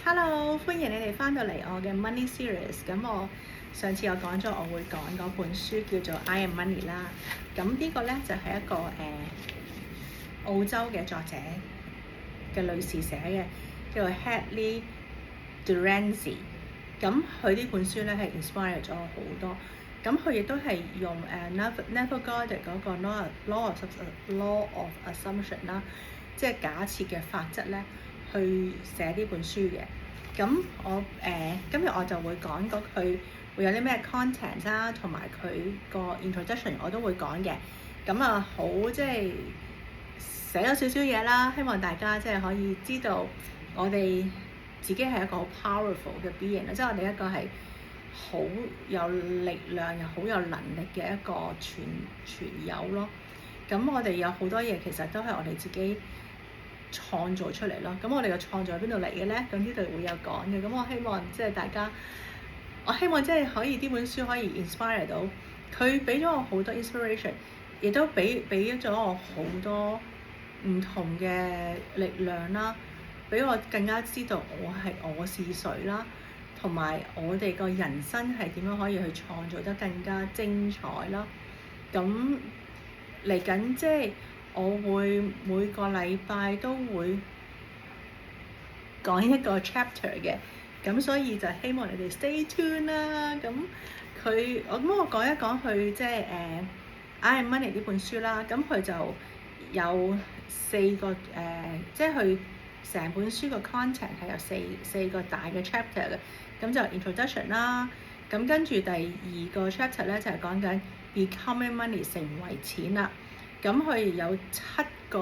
Hello，歡迎你哋翻到嚟我嘅 Money Series。咁我上次我講咗我會講嗰本書叫做 I Am Money 啦。咁呢個咧就係一個澳洲嘅作者嘅女士寫嘅，叫做 Hadley Durrenzi。咁佢呢本書咧係 inspire 咗我好多。咁佢亦都係用Neville Goddard 嗰個 law of assumption 啦，即係假設嘅法則咧，去寫呢本書嘅。咁今日我就會講過佢會有啲咩 content 啦，同埋佢個 introduction 我都會講嘅。咁好即係寫咗少少嘢啦，希望大家即係可以知道我哋自己係一個好 powerful 嘅 being 啦，即係我哋一個係好有力量又好有能力嘅一個存有咯。咁我哋有好多嘢其實都係我哋自己創造出嚟咯。咁我哋嘅創造喺邊度嚟嘅咧？咁呢度會有講嘅。咁我希望即係大家，我希望即係可以呢本書可以 inspire 到佢，俾咗我好多 inspiration， 亦都俾咗我好多唔同嘅力量啦，俾我更加知道我是誰啦，同埋我哋個人生係點樣可以去創造得更加精彩啦。咁嚟緊即係我會每個禮拜都會講一個 chapter 嘅，咁所以就希望你哋 stay tuned 啦。咁我講一講佢即係I Am Money 呢本書啦。咁佢就有4個即係佢成本書個 content 係有四個大嘅 chapter 嘅。咁就 introduction 啦。咁跟住第2個 chapter 咧就係講緊 becoming money 成為錢啦。咁佢有7個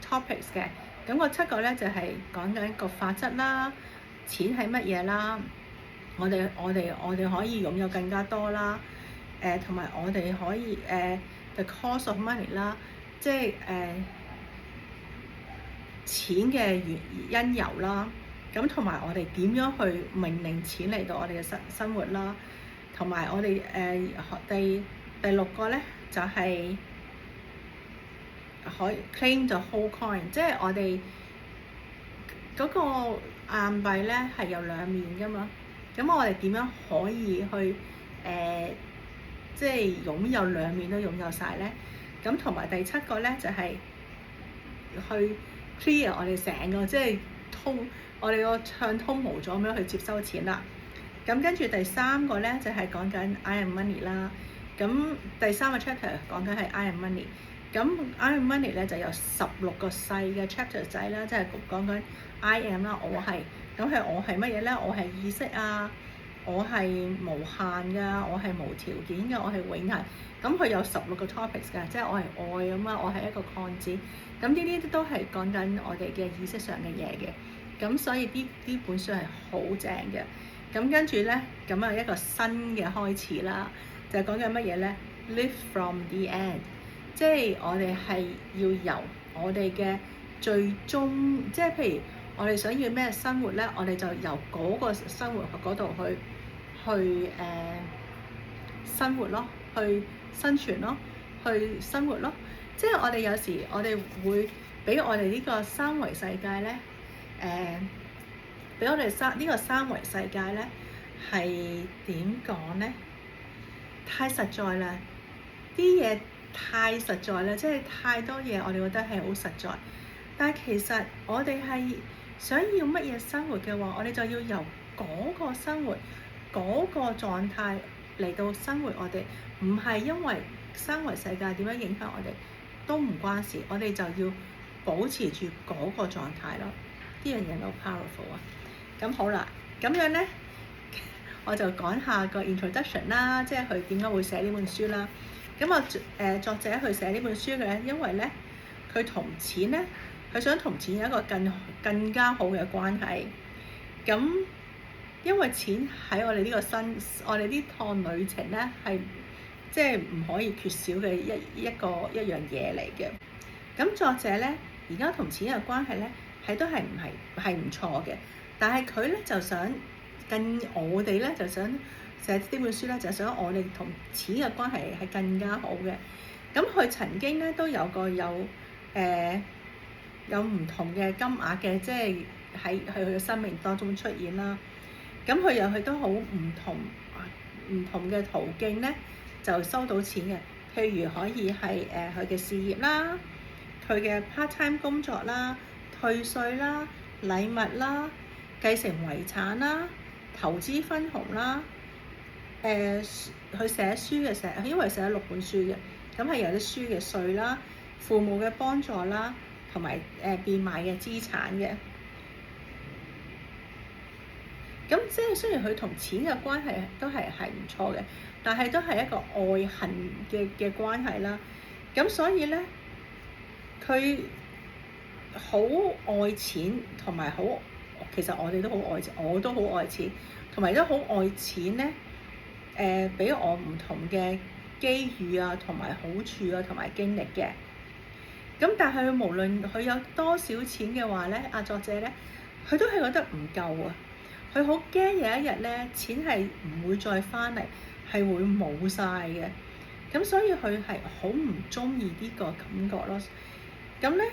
topics 嘅。咁個7個咧就係講緊個法則啦，錢係乜嘢啦，我哋可以擁有更加多啦。同埋我哋可以the cost of money 啦，即係錢嘅因由啦。咁同埋我哋點樣去命令錢嚟到我哋嘅生活啦。同埋我哋第6個咧就係可以 claim the whole coin， 即係我哋嗰個硬幣咧係有兩面㗎嘛。咁我哋點樣可以去即係擁有兩面都擁有晒咧？咁同埋第7個咧就係去 clear 我哋成個即係我哋個暢通無阻咁樣去接收錢啦。咁跟住第3個咧就係講緊 I Am Money 啦。咁第3個 chapter 講緊係 I Am Money。咁 I Am Money 咧就有16個細嘅 chapter 仔啦，即係講緊 I Am 啦，我係。咁我係乜嘢咧？我係意識啊，我係無限㗎，我係無條件嘅，我係永恆。咁佢有16個 topics 㗎，即係我係愛咁啊，我係一個擴展。咁呢啲都係講緊我哋嘅意識上嘅嘢嘅。咁所以呢本書係好正嘅。咁跟住咧，咁一個新嘅開始啦，就係講緊乜嘢咧 ？Live from the end， 即係我哋係要由我哋嘅最終，即係譬如我哋想要咩生活咧，我哋就由嗰個生活嗰度去生活咯，去生存咯，去生活咯。即係我哋有時我哋會俾我哋呢個三維世界咧，俾我哋呢個三維世界咧係點講咧？太實在啦！啲嘢太實在啦，即係太多嘢我哋覺得係好實在。但係其實我哋係想要乜嘢生活嘅話，我哋就要由嗰個生活嗰個狀態嚟到生活我哋，唔係因為三維世界點樣影響我哋都唔關事，我哋就要保持住嗰個狀態咯。呢樣嘢好 powerful 啊！咁好啦，咁樣咧，我就講下個 introduction 啦，即係佢點解會寫呢本書啦。咁作者去寫呢本書嘅，因為咧佢同錢咧，佢想同錢有一個更加好嘅關係。咁因為錢喺我哋呢個我哋呢趟旅程咧係即係唔可以缺少嘅一樣嘢嚟嘅。咁作者咧而家同錢嘅關係咧都係唔錯嘅，但係佢咧就想我哋咧就想寫呢本書咧，就想我哋同錢嘅關係係更加好嘅。咁佢曾經咧都有唔同嘅金額嘅，即係喺佢嘅生命當中出現啦。咁佢都好唔同嘅途徑咧，就收到錢嘅。譬如可以係佢嘅事業啦，佢嘅 part time 工作啦、退稅啦、禮物啦、繼承遺產啦、投資分紅啦。佢寫書嘅因為寫咗6本書嘅，咁係有啲書嘅稅啦、父母嘅幫助啦，同埋變賣嘅資產嘅。咁即係雖然佢同錢嘅關係都係唔錯嘅，但係都係一個愛恨嘅關係啦。咁所以咧，佢好愛錢，同埋其實我哋都好愛錢，我都好愛錢，同埋都好愛錢咧。俾我唔同嘅機遇啊，同埋好處啊，同埋經歷嘅。咁但係佢無論佢有多少錢嘅話咧，作者咧，佢都係覺得唔夠啊。佢好驚有一日咧，錢係唔會再翻嚟，係會冇晒嘅。咁所以佢係好唔中意呢個感覺咯。咁咧，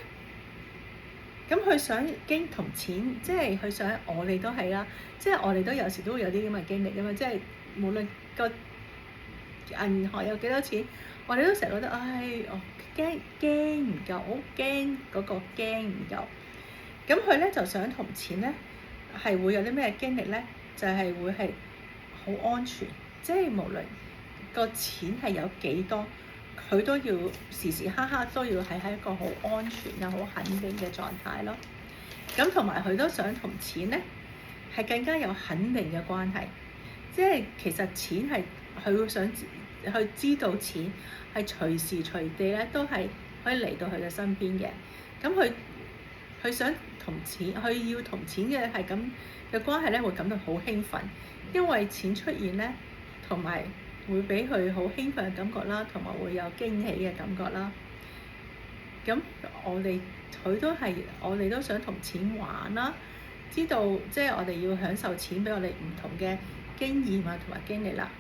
咁佢想同錢，即係佢想我哋都係啦，即係我哋都有時都會有啲咁嘅經歷㗎嘛。即係無論個銀行有幾多錢，我哋都成日覺得，我驚唔夠，好驚嗰個驚唔夠。咁佢咧就想同錢咧係會有啲咩經歷咧？就係會係好安全，即係無論個錢係有幾多，佢都要時時刻刻都要係喺一個好安全又好肯定嘅狀態咯。咁同埋佢都想同錢咧係更加有肯定嘅關係。即係其實錢係佢會想去知道錢係隨時隨地咧都係可以嚟到佢嘅身邊嘅。咁佢想同錢，佢要同錢嘅係咁嘅關係咧，會感到好興奮，因為錢出現咧，同埋會俾佢好興奮嘅感覺啦，同埋會有驚喜嘅感覺啦。咁我哋都想同錢玩啦，知道即係我哋要享受錢俾我哋唔同嘅經驗啊，同埋經歷啦。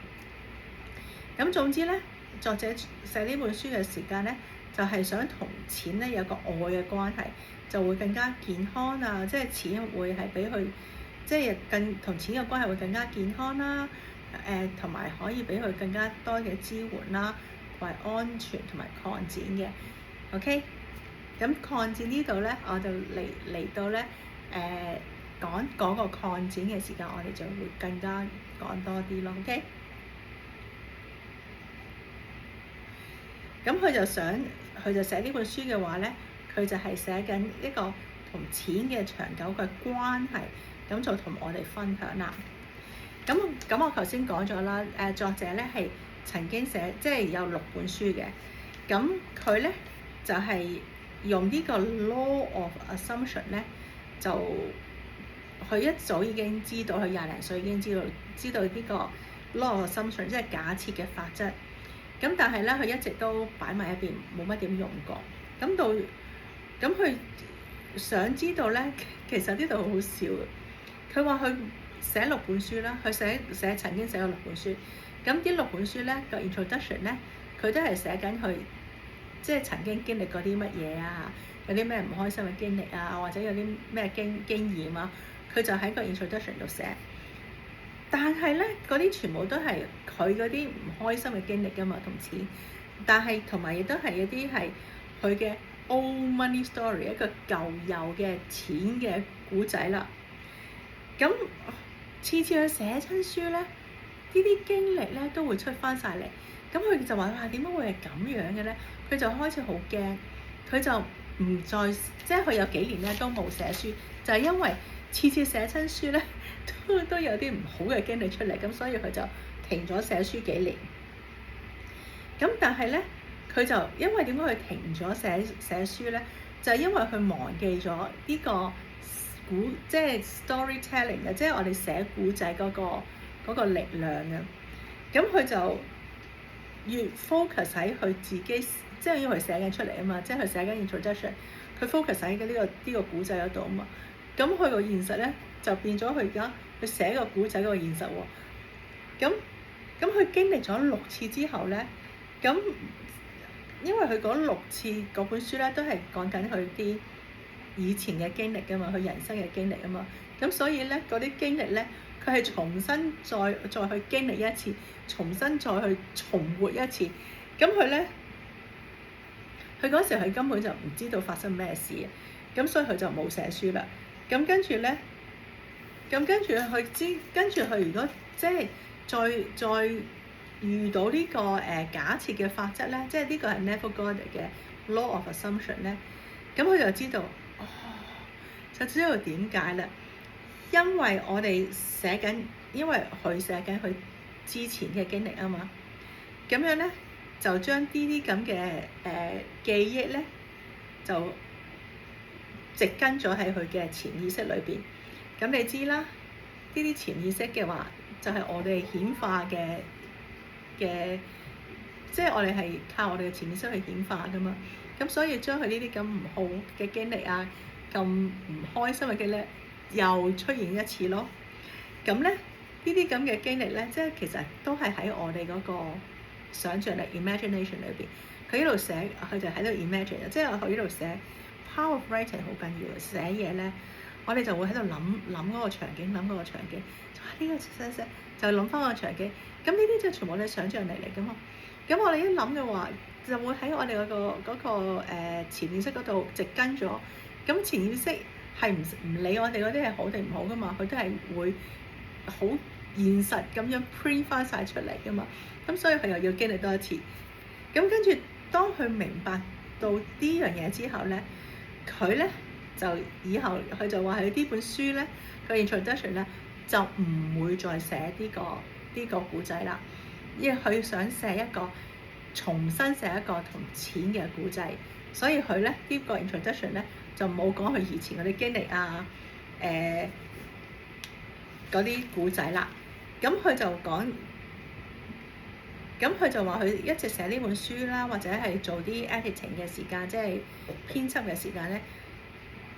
咁總之咧，作者寫呢本書嘅時間咧，就係想同錢咧有個愛嘅關係，就會更加健康啊！即係錢會係俾佢，即係同錢嘅關係會更加健康啦。同埋可以俾佢更加多嘅支援啦，同埋安全同埋擴展嘅。OK，咁擴展呢度咧，我就嚟到咧講嗰個擴展嘅時間，我哋就會更加講多啲咯。OK，咁佢就寫呢本書嘅話咧，佢就係寫緊一個同錢嘅長久嘅關係，咁就同我哋分享啦。咁我頭先講咗啦，作者咧係曾經寫即係有6本書嘅，咁佢咧就係用呢個 law of assumption 咧，就佢一早已經知道，佢20零歲已經知道呢個 law of assumption 即係假設嘅法則。咁但係咧，佢一直都擺埋一邊，冇乜點用過。咁佢想知道咧，其實呢度好好笑嘅。佢話佢寫6本書啦，佢曾經寫過6本書。咁呢6本書咧個 introduction 咧，佢都係寫緊佢即係曾經經歷過啲乜嘢啊，有啲咩唔開心嘅經歷啊，或者有啲咩經驗啊，佢就喺個 introduction 度寫。但係咧，嗰啲全部都係佢嗰啲唔開心嘅經歷㗎嘛，同錢。但係同埋亦都係一啲係佢嘅 old money story， 一個舊有嘅錢嘅故仔啦。咁次次佢寫親書咧，呢啲經歷咧都會出翻晒嚟。咁佢就話：哇，點解會係咁樣嘅咧？佢就開始好驚，佢就唔再即係佢有幾年咧都冇寫書，就係因為次次寫親書咧都有啲唔好嘅經歷出嚟，咁所以佢就停咗寫書幾年。咁但係咧，佢就因為點解佢停咗寫書咧？就係因為佢忘記咗呢個即係 storytelling 嘅，即係我哋寫故仔嗰個力量啊。咁佢就越 focus 喺佢自己，即係因為佢寫緊出嚟啊嘛，即係佢寫緊 introduction，佢 focus 喺呢個故仔嗰度啊嘛。咁佢個現實咧就變咗佢而家佢寫個故仔嗰個現實喎。咁佢經歷咗6次之後咧，因為佢嗰6次嗰本書咧都係講緊佢啲以前嘅經歷㗎嘛，佢人生嘅經歷啊嘛。咁所以咧，嗰啲經歷咧，佢係重新再去經歷一次，重新再去重活一次。咁佢咧，佢嗰時佢根本就唔知道發生咩事，咁所以佢就冇寫書啦。咁跟住咧，跟住佢如果即係再遇到呢個假設嘅法則咧，即係呢個係 Neville Goddard 嘅 Law of Assumption 咧，咁佢就知道就知道點解啦。因為我哋寫緊，因為佢寫緊佢之前嘅經歷啊嘛，咁樣咧就將呢啲咁嘅記憶咧就植根咗喺佢嘅潛意識裏邊。咁你知啦，呢啲潛意識嘅話就係我哋顯化嘅，即係我哋係靠我哋嘅潛意識去顯化噶嘛。咁所以將佢呢啲咁唔好嘅經歷啊，咁唔開心嘅經歷又出現一次咯。咁咧呢啲咁嘅經歷咧，即係其實都係喺我哋嗰個想像力 imagination 裏邊。佢呢度寫，佢就喺度 imagine， 即係佢呢度寫 power of writing 好緊要嘅。寫嘢咧，我哋就會喺度諗嗰個場景，諗嗰個場景，呢個寫就諗翻個場景。咁呢啲就全部我哋想像力嚟噶嘛。咁我哋一諗嘅話，就會喺我哋嗰個潛意識嗰度植根咗。咁潛意識係唔理我哋嗰啲係好定唔好噶嘛，佢都係會好現實咁樣 print 翻晒出嚟噶嘛。咁所以佢又要經歷多一次。咁跟住當佢明白到呢樣嘢之後咧，佢咧就以後佢就話佢呢本書咧個 introduction 咧就唔會再寫呢個故仔啦，因為佢想重新寫一個同錢嘅故仔，所以佢咧呢個 introduction 咧就冇講佢以前嗰啲經歷啊，嗰啲故仔啦。咁佢就講，咁佢就話佢一直寫呢本書啦，或者係做啲 editing 嘅時間，即係編輯嘅時間咧，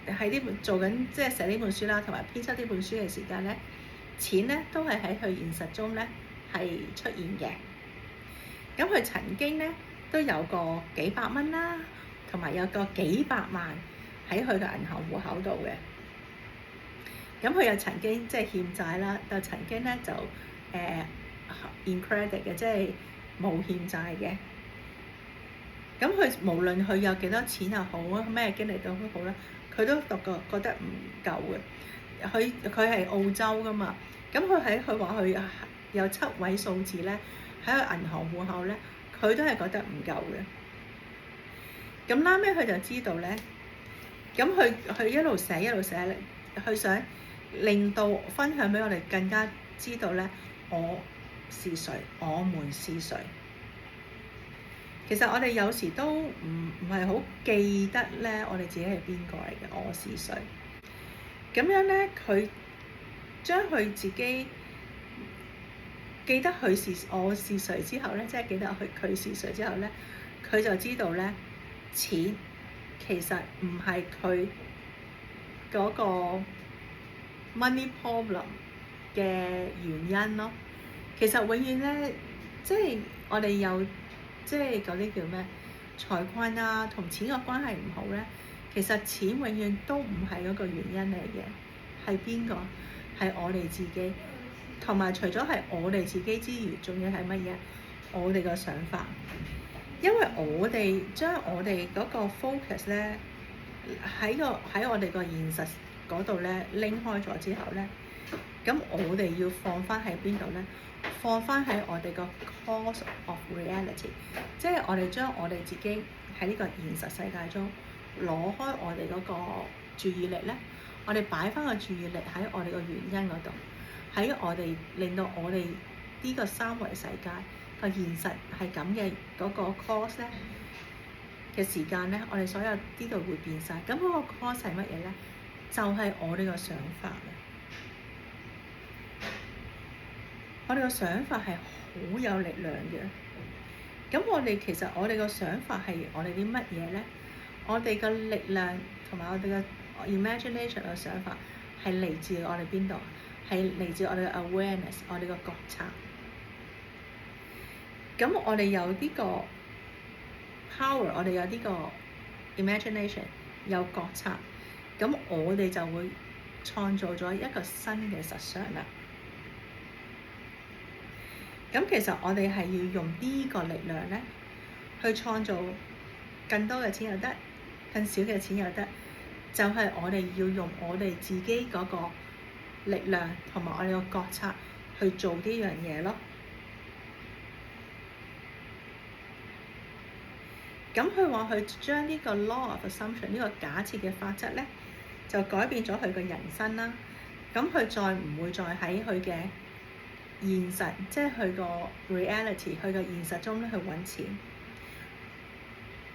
喺呢本做緊即係寫呢本書啦，同埋編輯呢本書嘅時間咧，錢咧都係喺佢現實中咧係出現嘅。咁佢曾經咧都有個幾百蚊啦，同埋有個幾百萬喺佢嘅銀行戶口度嘅。咁佢又曾經即係欠債啦，就曾經咧就in credit 嘅，即係冇欠債嘅。咁佢無論佢有幾多錢又好，咩經歷都好啦，佢都覺得唔夠嘅。佢係澳洲噶嘛，咁佢話佢有7位數字咧喺個銀行戶口咧，佢都係覺得唔夠嘅。咁拉尾佢就知道咧，咁佢一路寫咧，佢想令到分享俾我哋更加知道咧，我是誰，我們是誰。其實我哋有時都唔係好記得咧，我哋自己係邊個嚟嘅，我是誰。咁樣咧，佢將佢自己記得我是誰之後咧，即係記得佢是誰之後咧，佢就知道咧，錢其實唔係佢嗰個 money problem 嘅原因咯。其實永遠咧，即係我哋有即係嗰啲叫咩財困啊，同錢嘅關係唔好咧。其實錢永遠都唔係嗰個原因嚟嘅，係邊個？係我哋自己。同埋除咗係我哋自己之餘，仲要係乜嘢？我哋個想法。因為我哋將我哋嗰個 focus 咧喺我哋個現實嗰度咧拎開咗之後咧，咁我哋要放翻喺邊度咧？放翻喺我哋個 cause of reality， 即係我哋將我哋自己喺呢個現實世界中攞開我哋嗰個注意力咧，我哋擺翻個注意力喺我哋個原因嗰度，喺我哋令到我哋呢個三維世界個現實係咁嘅嗰個 cause 咧嘅時間咧，我哋所有呢度會變晒。咁嗰個 cause 係乜嘢咧？就係我哋個想法。我哋個想法係好有力量嘅。咁其實我哋個想法係我哋啲乜嘢咧？我哋個力量同埋我哋個 imagination 嘅想法係嚟自我哋邊度？係嚟自我哋嘅 awareness， 我哋個覺察。咁我哋有呢個 power， 我哋有呢個 imagination， 有覺察。咁我哋就會創造咗一個新嘅實相啦。咁其實我哋係要用呢個力量咧，去創造更多嘅錢又得，更少嘅錢又得，就係我哋要用我哋自己嗰個力量同埋我哋個覺察去做呢樣嘢咯。咁佢話佢將呢個 law of assumption 呢個假設嘅法則咧，就改變咗佢嘅人生啦。咁佢再唔會再喺佢嘅現實，即係佢個 reality，佢個現實中咧去揾錢。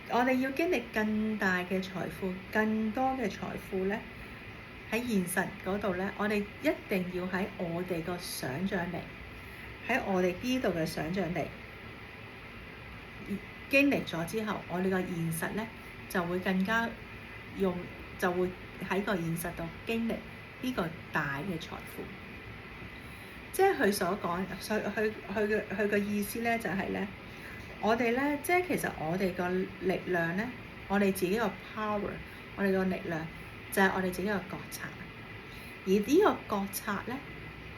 我哋要經歷更大嘅財富，更多嘅財富咧，喺現實嗰度咧，我哋一定要喺我哋個想像力，喺我哋呢度嘅想像力經歷咗之後，我哋個現實咧就會更加就會喺個現實度經歷呢個大嘅財富。即係佢所講，佢嘅意思咧就係咧，我哋咧即係其實我哋個力量咧，我哋自己個 power， 我哋個力量就係我哋自己個覺察。而呢個覺察咧，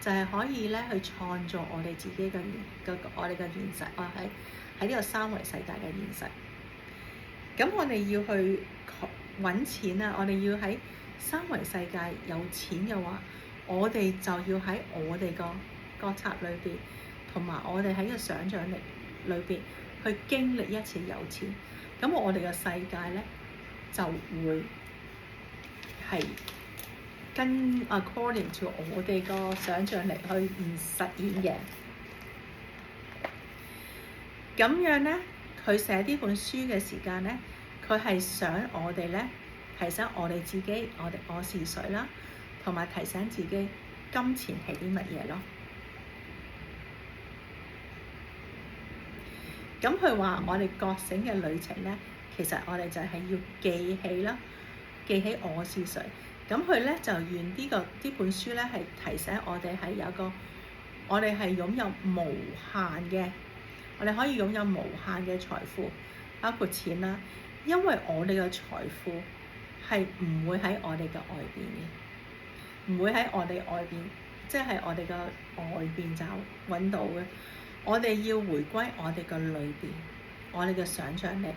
就係可以咧去創造我哋自己嘅我哋嘅現實，我喺呢個三維世界嘅現實。咁我哋要去揾錢啊！我哋要喺三維世界有錢嘅話，我哋就要喺我哋個覺察裏邊，同埋我哋喺個想像力裏邊去經歷一次有錢。咁我哋嘅世界咧就會係跟 according to 我哋個想像力去實現嘅。咁樣咧，佢寫呢本書嘅時間咧，佢係想我哋咧提醒我哋自己，我是誰啦，同埋提醒自己金錢係啲乜嘢咯。咁佢話我哋覺醒嘅旅程咧，其實我哋就係要記起啦，記起我是誰。咁佢咧就願呢本書咧係提醒我哋係有個，我哋係擁有無限嘅。我哋可以擁有無限嘅財富，包括錢啦。因為我哋嘅財富係唔會喺我哋嘅外邊嘅，唔會喺我哋外邊，即係我哋嘅外邊就揾到嘅。我哋要回歸我哋嘅裏邊，我哋嘅想像力。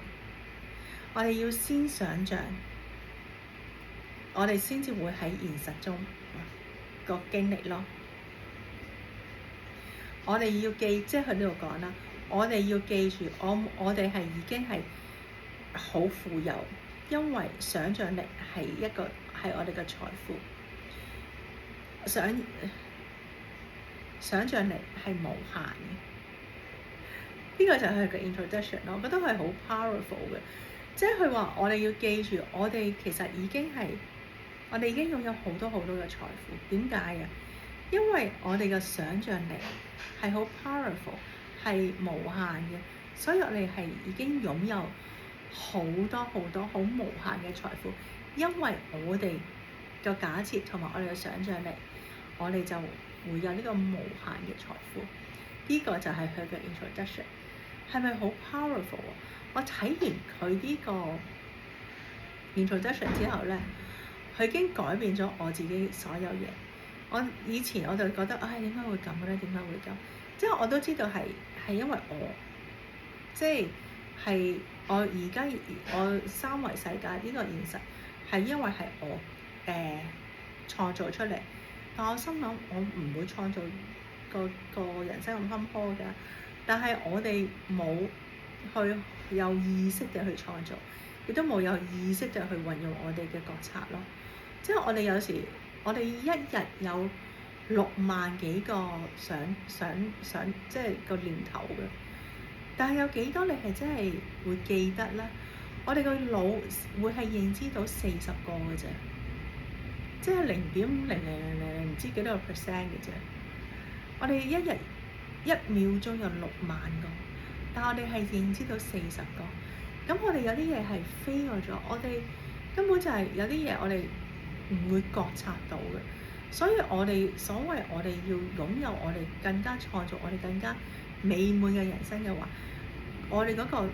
我哋要先想像，我哋先至會喺現實中個經歷咯。我哋要記，即係佢呢度講啦。我哋要記住，我哋係已經係好富有，因為想像力係我哋嘅財富。想像力係無限嘅，呢個就係佢嘅 introduction 咯。我覺得係好 powerful 嘅，即係佢話我哋要記住，我哋其實已經擁有好多好多嘅財富。點解啊？因為我哋嘅想像力係好 powerful。係無限嘅，所以我哋係已經擁有好多好多好無限嘅財富，因為我哋嘅假設同埋我哋嘅想像力，我哋就會有呢個無限嘅財富。呢個就係佢嘅 introduction， 係咪好 powerful 啊？我睇完佢呢個 introduction 之後咧，佢已經改變咗我自己所有嘢。我以前我就覺得，點解會咁嘅咧？點解會咁？即係我都知道係因為我，即係我而家我三維世界呢個現實係因為係我創造出嚟，但我心諗我唔會創造個人生咁坎坷㗎。但係我哋冇去有意識地去創造，亦都冇有意識地去運用我哋嘅覺察咯。即係我哋有時，我哋一日有6萬幾個想即係個念頭嘅，但係有幾多你係真係會記得咧？我哋個腦會係認知到40個嘅啫，即係0.0000唔知幾多個 percent 嘅啫。我哋一日1秒鐘有6萬個，但係我哋係認知到40個。咁我哋有啲嘢係飛過咗，我哋根本就係有啲嘢我哋唔會覺察到嘅。所以我哋要擁有我哋更加創造我哋更加美滿嘅人生嘅話，我哋嗰個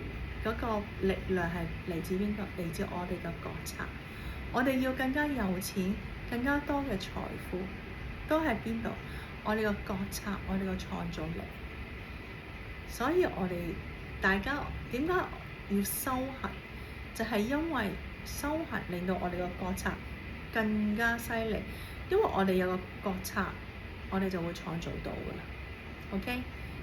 力量係嚟自邊個？嚟自我哋嘅覺察。我哋要更加有錢，更加多嘅財富，都喺邊度？我哋個覺察，我哋個創造力。所以我哋大家點解要修行？就係因為修行令到我哋個覺察更加犀利，因為我哋有個覺察，我哋就會創造到㗎啦。OK，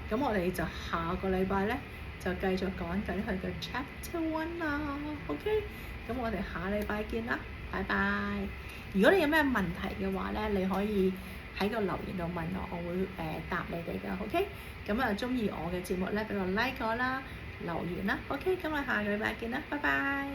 咁我哋就下個禮拜咧就繼續講緊佢嘅 Chapter 1啦。OK，咁我哋下禮拜見啦，拜拜。如果你有咩問題嘅話咧，你可以喺個留言度問我，我會答你哋㗎。OK，咁啊中意我嘅節目咧，俾個 like 我啦，留言啦。OK，咁我下個禮拜見啦，拜拜。